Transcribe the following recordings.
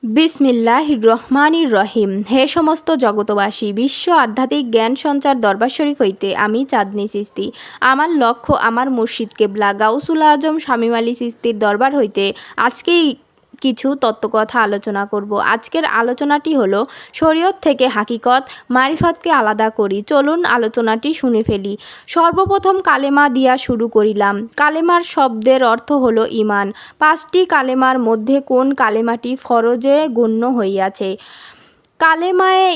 বিসমিল্লাহির রহমানির রহিম। হে সমস্ত জগতবাসী, বিশ্ব আধ্যাত্মিক জ্ঞান সঞ্চার দরবার শরীফ হইতে আমি চাঁদনী চিস্তি আমার লক্ষ্য আমার মুর্শিদ কেবলা গাউসুল আজম শামীম আলী চিস্তির দরবার হইতে আজকেই কিছু তত্ত্বকথা আলোচনা করব। আজকের আলোচনাটি হলো শরীয়ত থেকে হাকিকত মারিফতকে আলাদা করি। চলুন আলোচনাটি শুনে ফেলি। সর্বপ্রথম কালেমা দিয়া শুরু করিলাম। কালেমার শব্দের অর্থ হলো ঈমান। 5টি কালেমার মধ্যে কোন কালেমাটি ফরজে গণ্য হইয়াছে? কালেমায়ে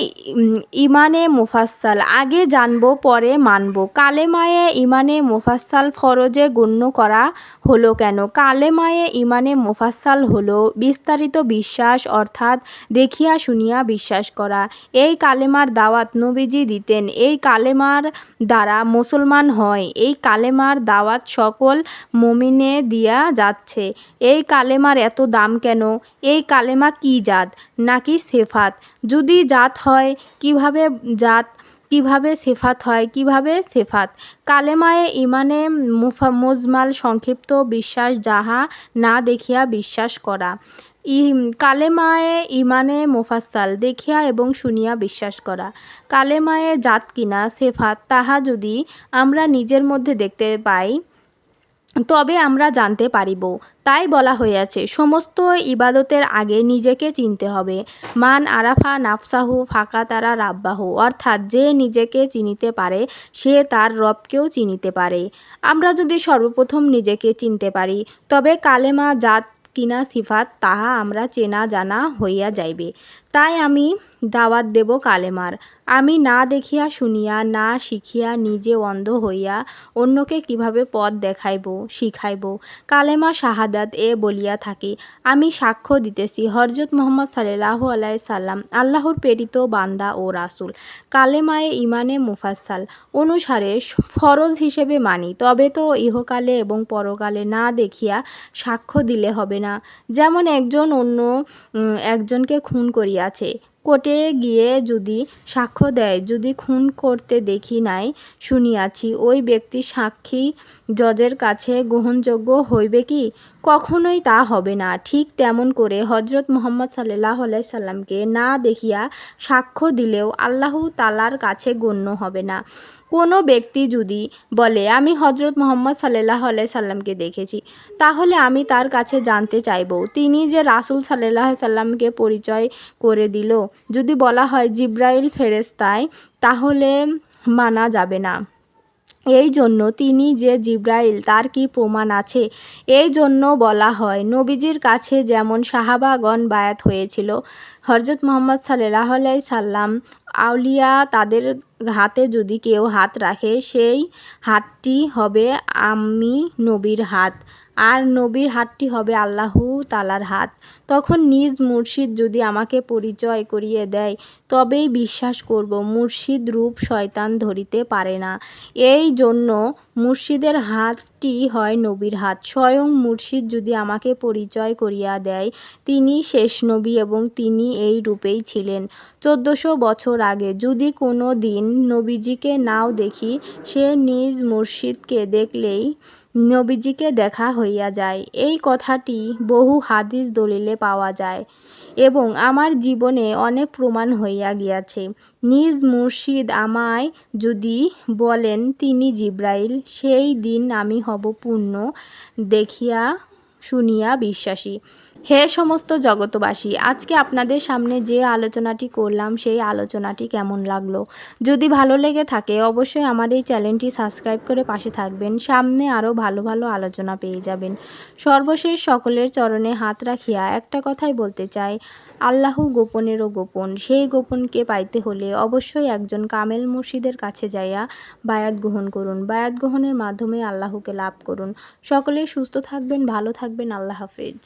ইমানে মুফাসসাল। আগে জানব পরে মানব। কালেমায়ে ইমানে মুফাসসাল ফরজে গণ্য করা হলো কেন? কালেমায়ে ইমানে মুফাসসাল হলো বিস্তারিত বিশ্বাস, অর্থাৎ দেখিয়া শুনিয়া বিশ্বাস করা। এই কালেমার দাওয়াত নবীজি দিতেন। এই কালেমার দ্বারা মুসলমান হয়। এই কালেমার দাওয়াত সকল মুমিনে দিয়া যাচ্ছে। এই কালেমার এত দাম কেন? এই কালেমা কি জাত নাকি সিফাত? যদি জাত হয় কিভাবে জাত, কিভাবে সিফাত হয় কিভাবে সিফাত? কালেমায়ে ইমানে মুজমাল সংক্ষিপ্ত বিশ্বাস, যাহা না দেখিয়া বিশ্বাস করা। কালেমায়ে ইমানে মুফাসসাল দেখিয়া এবং শুনিয়া বিশ্বাস করা। কালেমায়ে জাত কিনা সিফাত তাহা যদি আমরা নিজের মধ্যে দেখতে পাই তবে আমরা জানতে পারিব। তাই বলা হইয়াছে, সমস্ত ইবাদতের আগে নিজেকে চিনতে হবে। মান আরাফা নাফসাহু ফাকাতারা রাব্বাহু, অর্থাৎ যে নিজেকে চিনিতে পারে সে তার রবকেও চিনিতে পারে। আমরা যদি সর্বপ্রথম নিজেকে চিনতে পারি তবে কালেমা জাত কিনা সিফাত তাহা আমরা চেনা জানা হইয়া যাইবে। তাই আমি দাওয়াত দেব কালেমার। আমি না দেখিয়া শুনিয়া না শিখিয়া নিজে অন্ধ হইয়া অন্যকে কিভাবে পথ দেখাইব শিখাইব? কালেমা শাহাদাত এ বলিয়া থাকি, আমি সাক্ষ্য দিতেছি হযরত মুহাম্মদ সাল্লাল্লাহু আলাইহি সাল্লাম আল্লাহর প্রেরিত বান্দা ও রাসূল। কালেমায়ে ইমানে মুফাসসাল অনুসারে ফরজ হিসেবে মানি, তবে তো ইহকালে এবং পরকালে না দেখিয়া সাক্ষ্য দিলে হবে না। যেমন একজন অন্য একজনকে খুন করিয়াছে, কোর্টে গিয়ে যদি সাক্ষ্য দেয়, যদি খুন করতে দেখি নাই শুনিয়াছি, ওই ব্যক্তি সাক্ষী জজের কাছে গ্রহণযোগ্য হইবে কি? কখনোই তা হবে না। ঠিক তেমন করে হযরত মুহাম্মদ সাল্লাল্লাহু আলাইহি সাল্লামকে না দেখিয়া সাক্ষ্য দিলেও আল্লাহ তাআলার কাছে গণ্য হবে না। কোনো ব্যক্তি যদি বলে আমি হযরত মুহাম্মদ সাল্লাল্লাহু আলাইহি সাল্লামকে দেখেছি, তাহলে আমি তার কাছে জানতে চাইব তিনি যে রাসূল সাল্লাল্লাহু আলাইহি সাল্লামকে পরিচয় করে দিল। যদি বলা হয় জিবরাইল ফেরেশতায়, তাহলে মানা যাবে না। এই জন্য তিনি যে জিবরাইল তার কি প্রমাণ আছে? এই জন্য বলা হয় নবীজির কাছে যেমন সাহাবাগণ বায়াত হয়েছিল, হযরত মুহাম্মদ সাল্লাল্লাহু আলাইহি সাল্লাম আউলিয়া তাদের হাতে যদি কেউ হাত রাখে, সেই হাতটি হবে আমি নবীর হাত, আর নবীর হাতটি হবে আল্লাহ তাআলার হাত। তখন নিজ মুর্শিদ যদি আমাকে পরিচয় করিয়ে দেয় তবেই বিশ্বাস করব। মুর্শিদ রূপ শয়তান ধরিতে পারে না। এই জন্য মুর্শিদের হাতটি হয় নবীর হাত। স্বয়ং মুর্শিদ যদি আমাকে পরিচয় করিয়া দেয় তিনি শেষ নবী এবং তিনি এই রূপেই ছিলেন 1400 বছর আগে। যদি কোনো দিন নবীজিকে নাও দেখি, সে নিজ মুর্শিদকে দেখলেই নবীজিকে দেখা হইয়া যায়। এই কথাটি বহু হাদিস দলিলে পাওয়া যায় এবং আমার জীবনে অনেক প্রমাণ হইয়া গিয়াছে। নিজ মুর্শিদ আমায় যদি বলেন তিনি জিবরাইল, সেই দিন আমি হব পূর্ণ দেখিয়া শুনিয়া বিশ্বাসী। হে সমস্ত জগতবাসী, আজকে আপনাদের সামনে যে আলোচনাটি করলাম সেই আলোচনাটি কেমন লাগলো? যদি ভালো লেগে থাকে অবশ্যই আমার এই চ্যানেলটি সাবস্ক্রাইব করে পাশে থাকবেন। সামনে আরও ভালো ভালো আলোচনা পেয়ে যাবেন। সর্বশেষ সকলের চরণে হাত রাখিয়া একটা কথাই বলতে চাই, আল্লাহ গোপনেরও গোপন। সেই গোপনকে পাইতে হলে অবশ্যই একজন কামেল মুর্শিদের কাছে যাইয়া বায়াত গ্রহণ করুন। বায়াত গ্রহণের মাধ্যমে আল্লাহকে লাভ করুন। সকলে সুস্থ থাকবেন, ভালো থাকবেন। আল্লাহ হাফেজ।